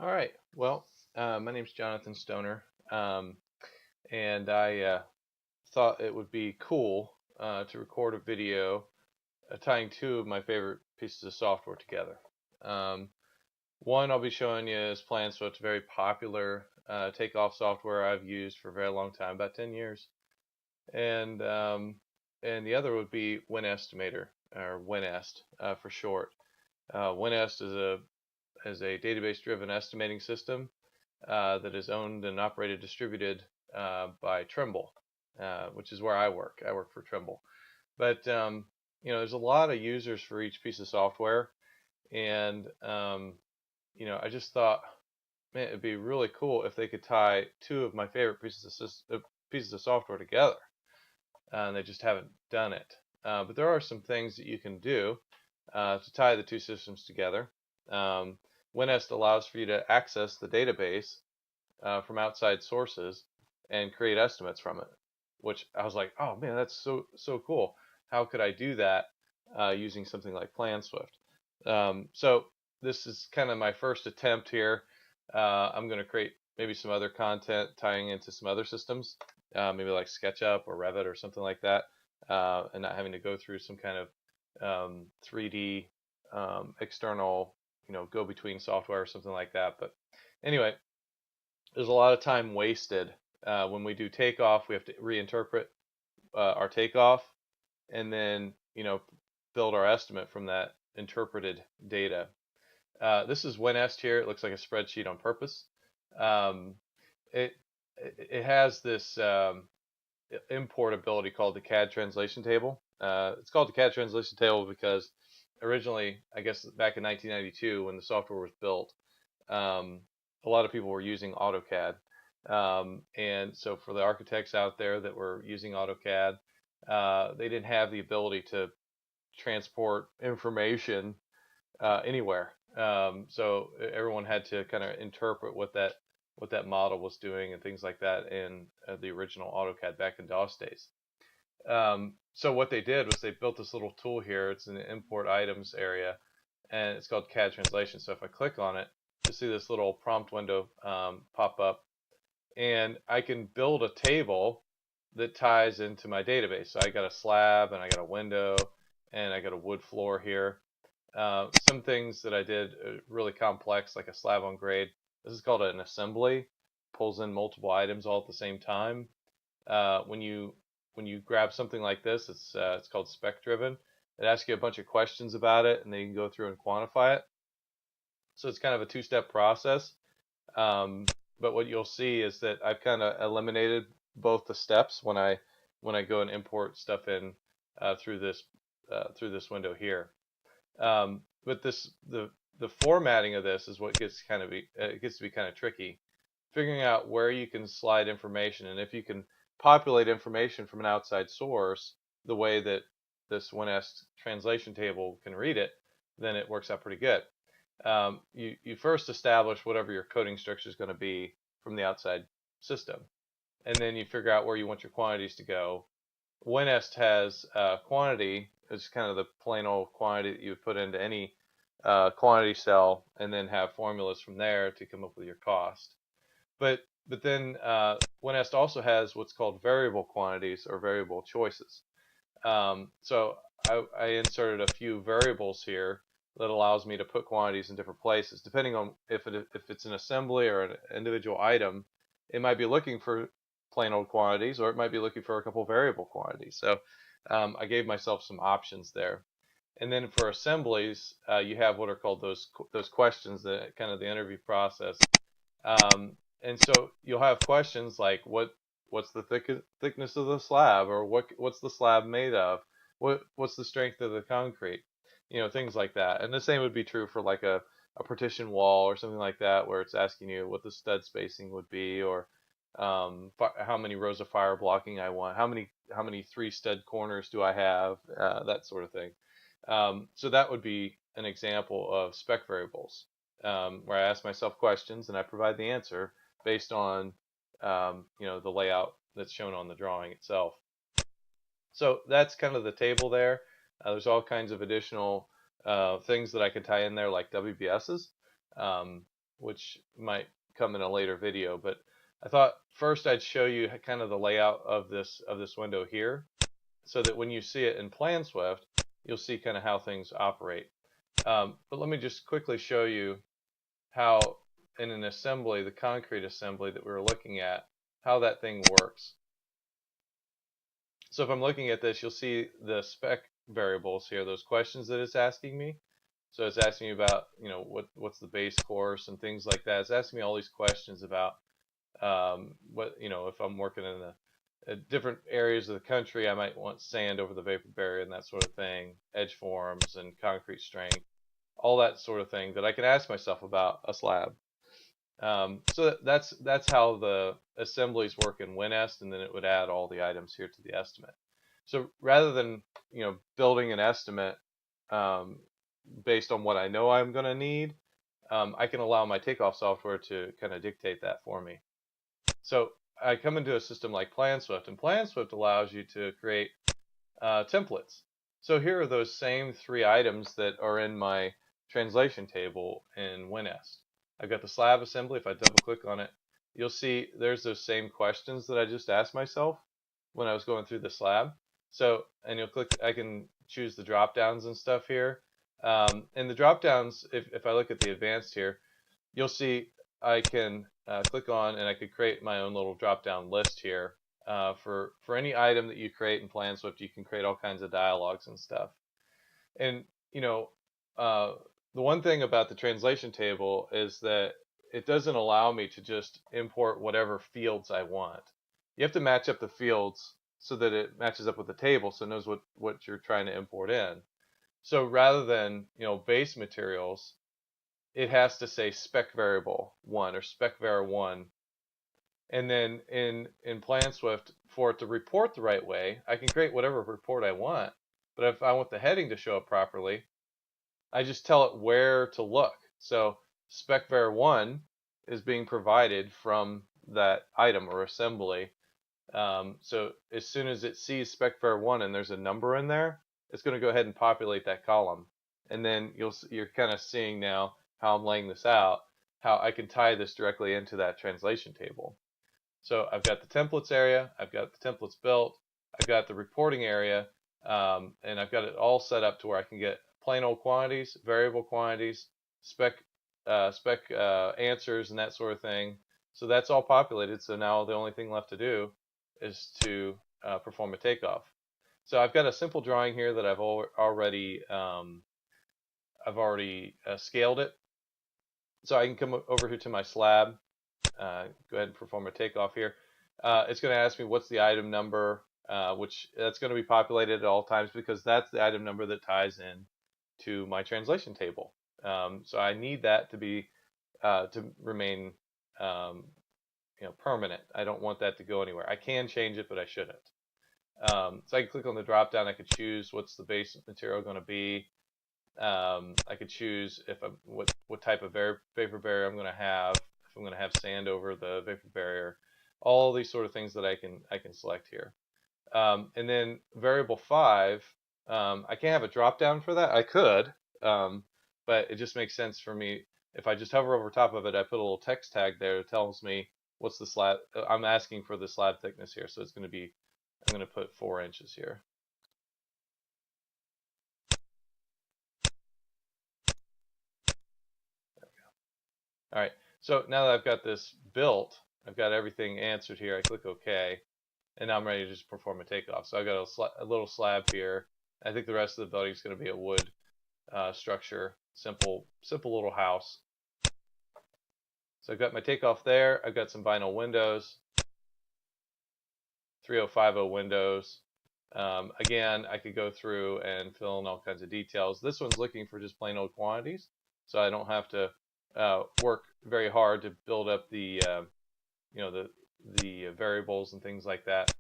All right. Well, my name's Jonathan Stoner, and I thought it would be cool to record a video tying two of my favorite pieces of software together. Um, One I'll be showing you is Planswift, very popular takeoff software I've used for a very long time, about 10 years, and um, and the other would be WinEstimator or Winest for short. Winest is a database-driven estimating system that is owned and operated, distributed by Trimble, which is where I work. I work for Trimble. But there's a lot of users for each piece of software, and I just thought, man, it'd be really cool if they could tie two of my favorite pieces of software together, and they just haven't done it. But there are some things that you can do to tie the two systems together. Um, WinEst allows for you to access the database from outside sources and create estimates from it, which I was like, oh man, that's so cool. How could I do that using something like Planswift? So this is kind of my first attempt here. I'm going to create maybe some other content tying into some other systems, maybe like SketchUp or Revit or something like that, and not having to go through some kind of 3D external, go-between software or something like that. But anyway, there's a lot of time wasted when we do takeoff. We have to reinterpret our takeoff and then build our estimate from that interpreted data. This is WinEst here. It looks like a spreadsheet on purpose. Um, it it has this import ability called the CAD translation table. It's called the CAD translation table because originally, I guess back in 1992 when the software was built, um, a lot of people were using AutoCAD. And so for the architects out there that were using AutoCAD, they didn't have the ability to transport information anywhere. So everyone had to kind of interpret what that model was doing and things like that in the original AutoCAD back in DOS days. So what they did was they built this little tool here. It's in the import items area, and it's called CAD translation. So if I click on it, you'll see this little prompt window pop up, and I can build a table that ties into my database. So I got a slab, and I got a window, and I got a wood floor here. Some things that I did really complex, like a slab on grade. This is called an assembly. Pulls in multiple items all at the same time. When you grab something like this, it's called spec driven. It asks you a bunch of questions about it, and then you can go through and quantify it. So it's kind of a two-step process. Um, but what you'll see is that I've kind of eliminated both the steps when I go and import stuff in through this window here. But the formatting of this is what it gets to be kind of tricky. Figuring out where you can slide information, and if you can populate information from an outside source the way that this WinEst translation table can read it, then it works out pretty good. You first establish whatever your coding structure is going to be from the outside system, and then you figure out where you want your quantities to go. WinEst has quantity, is kind of the plain old quantity that you would put into any quantity cell, and then have formulas from there to come up with your cost. But then WinEst also has what's called variable quantities or variable choices. So I inserted a few variables here that allows me to put quantities in different places. Depending on if it's an assembly or an individual item, it might be looking for plain old quantities, or it might be looking for a couple variable quantities. So I gave myself some options there. And then for assemblies, you have what are called those questions, that kind of the interview process. And so you'll have questions like what's the thickness of the slab, or what's the slab made of, what's the strength of the concrete, things like that. And the same would be true for like a partition wall or something like that, where it's asking you what the stud spacing would be, or how many rows of fire blocking I want, how many three stud corners do I have, that sort of thing. So that would be an example of spec variables, where I ask myself questions and I provide the answer based on the layout that's shown on the drawing itself. So that's kind of the table there. There's all kinds of additional things that I could tie in there, like WBSs, which might come in a later video. But I thought first I'd show you kind of the layout of this window here, so that when you see it in Planswift, you'll see kind of how things operate. But let me just quickly show you how in an assembly, the concrete assembly that we were looking at, how that thing works. So if I'm looking at this, you'll see the spec variables here, those questions that it's asking me. So it's asking me about, what's the base course and things like that. It's asking me all these questions about if I'm working in different areas of the country, I might want sand over the vapor barrier and that sort of thing, edge forms and concrete strength, all that sort of thing that I can ask myself about a slab. So that's how the assemblies work in Winest, and then it would add all the items here to the estimate. So rather than building an estimate based on what I know I'm going to need, I can allow my takeoff software to kind of dictate that for me. So I come into a system like Planswift, and Planswift allows you to create templates. So here are those same 3 items that are in my translation table in Winest. I've got the slab assembly. If I double click on it, you'll see there's those same questions that I just asked myself when I was going through the slab. So, and you'll click, I can choose the drop downs and stuff here. And the drop downs, if I look at the advanced here, you'll see I can click on, and I could create my own little drop down list here. For any item that you create in Planswift, you can create all kinds of dialogues and stuff. And the one thing about the translation table is that it doesn't allow me to just import whatever fields I want. You have to match up the fields so that it matches up with the table, so it knows what you're trying to import in. So rather than base materials, it has to say spec variable 1 or spec var 1. And then in Planswift, for it to report the right way, I can create whatever report I want. But if I want the heading to show up properly, I just tell it where to look. So spec var 1 is being provided from that item or assembly. So as soon as it sees spec var 1 and there's a number in there, it's going to go ahead and populate that column. And then you're kind of seeing now how I'm laying this out, how I can tie this directly into that translation table. So I've got the templates area, I've got the templates built, I've got the reporting area, and I've got it all set up to where I can get plain old quantities, variable quantities, spec answers, and that sort of thing. So that's all populated. So now the only thing left to do is to perform a takeoff. So I've got a simple drawing here that I've already scaled it. So I can come over here to my slab, go ahead and perform a takeoff here. It's going to ask me what's the item number, which that's going to be populated at all times because that's the item number that ties in to my translation table. So I need that to be to remain permanent. I don't want that to go anywhere. I can change it, but I shouldn't. So I can click on the drop down. I could choose what's the base material going to be. I could choose what type of vapor barrier I'm going to have. If I'm going to have sand over the vapor barrier, all these sort of things that I can select here. And then variable 5, I can't have a drop down for that. I could, but it just makes sense for me. If I just hover over top of it, I put a little text tag there that tells me what's the slab. I'm asking for the slab thickness here, so it's going to be, I'm going to put 4 inches here. All right, so now that I've got this built, I've got everything answered here. I click OK, and now I'm ready to just perform a takeoff. So I've got a little slab here. I think the rest of the building is going to be a wood structure, simple little house. So I've got my takeoff there. I've got some vinyl windows, 3050 windows. Again, I could go through and fill in all kinds of details. This one's looking for just plain old quantities, so I don't have to work very hard to build up the the variables and things like that.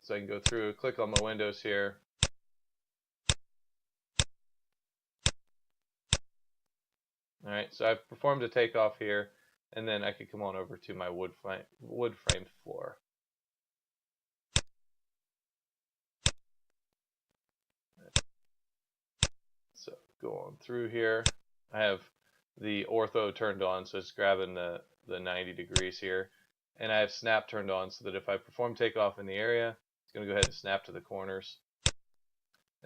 So I can go through, click on my windows here. All right, so I've performed a takeoff here, and then I could come on over to my wood framed floor. going through here. I have the ortho turned on, so it's grabbing the 90 degrees here. And I have snap turned on so that if I perform takeoff in the area, it's going to go ahead and snap to the corners.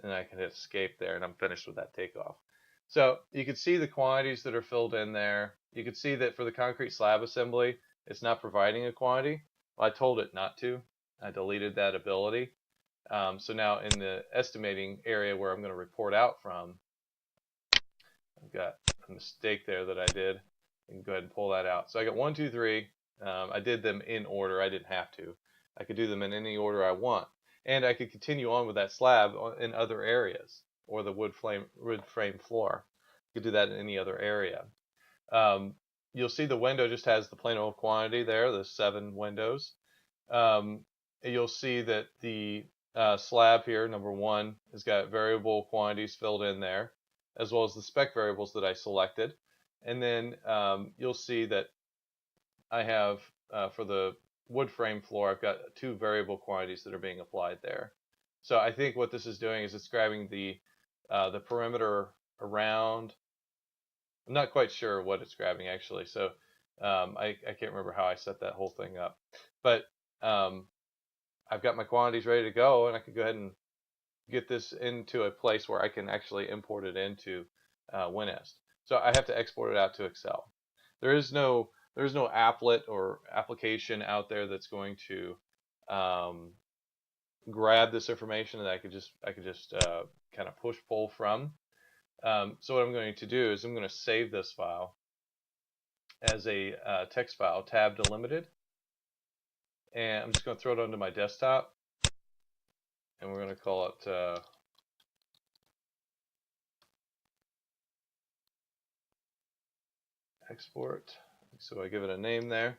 And I can hit escape there, and I'm finished with that takeoff. So you can see the quantities that are filled in there. You can see that for the concrete slab assembly, it's not providing a quantity. Well, I told it not to. I deleted that ability. So now in the estimating area where I'm going to report out from, I've got a mistake there that I did. You can go ahead and pull that out. So I got 1, 2, 3. I did them in order. I didn't have to. I could do them in any order I want. And I could continue on with that slab in other areas, or the wood frame floor. You could do that in any other area. You'll see the window just has the plain old quantity there, the 7 windows. You'll see that the slab here, number 1, has got variable quantities filled in there, as well as the spec variables that I selected. And then you'll see that I have, for the wood frame floor, I've got 2 variable quantities that are being applied there. So I think what this is doing is it's grabbing the perimeter around. I'm not quite sure what it's grabbing actually, so I can't remember how I set that whole thing up. But I've got my quantities ready to go, and I can go ahead and get this into a place where I can actually import it into Winest. So I have to export it out to Excel. There's no applet or application out there that's going to grab this information that I could just kind of push pull from. So what I'm going to do is I'm going to save this file as a text file, tab delimited, and I'm just going to throw it onto my desktop, and we're going to call it export. So I give it a name there.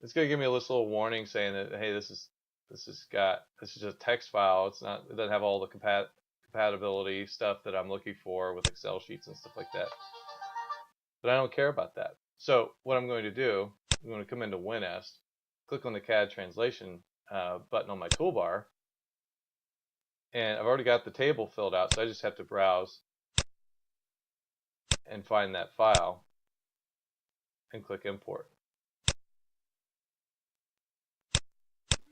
It's going to give me a little warning saying that, hey, this is a text file. It doesn't have all the compatibility stuff that I'm looking for with Excel sheets and stuff like that. But I don't care about that. So what I'm going to do, I'm going to come into Winest, click on the CAD translation button on my toolbar, and I've already got the table filled out, so I just have to browse and find that file and click import.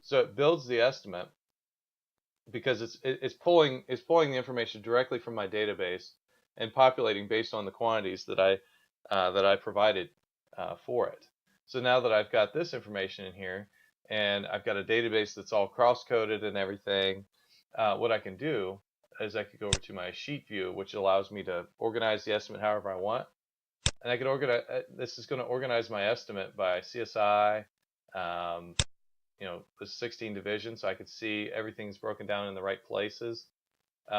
So it builds the estimate because it's pulling the information directly from my database and populating based on the quantities that I provided for it. So now that I've got this information in here and I've got a database that's all cross-coded and everything, what I can do is I could go over to my sheet view, which allows me to organize the estimate however I want. And I can organize. This is going to organize my estimate by CSI. The 16 divisions, so I could see everything's broken down in the right places. If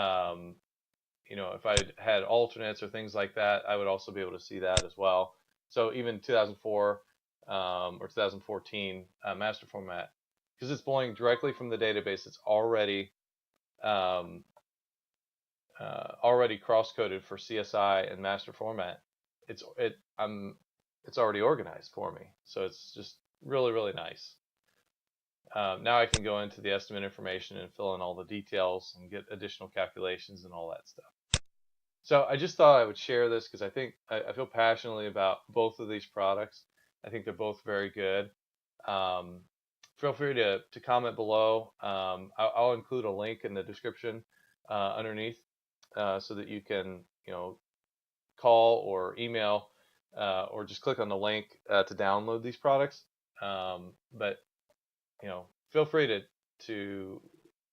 I had alternates or things like that, I would also be able to see that as well. So even 2004 or 2014 master format, because it's pulling directly from the database, it's already cross-coded for CSI and master format. It's already organized for me, so it's just really nice. Now I can go into the estimate information and fill in all the details and get additional calculations and all that stuff. So I just thought I would share this because I feel passionately about both of these products. I think they're both very good. Feel free to comment below. I'll include a link in the description underneath so that you can call or email or just click on the link to download these products. But feel free to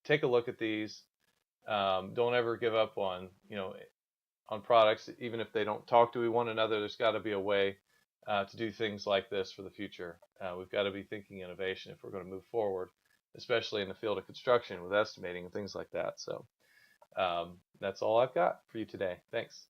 take a look at these. Don't ever give up on products, even if they don't talk to one another. There's got to be a way to do things like this for the future. We've got to be thinking innovation if we're going to move forward, especially in the field of construction with estimating and things like that. So that's all I've got for you today. Thanks.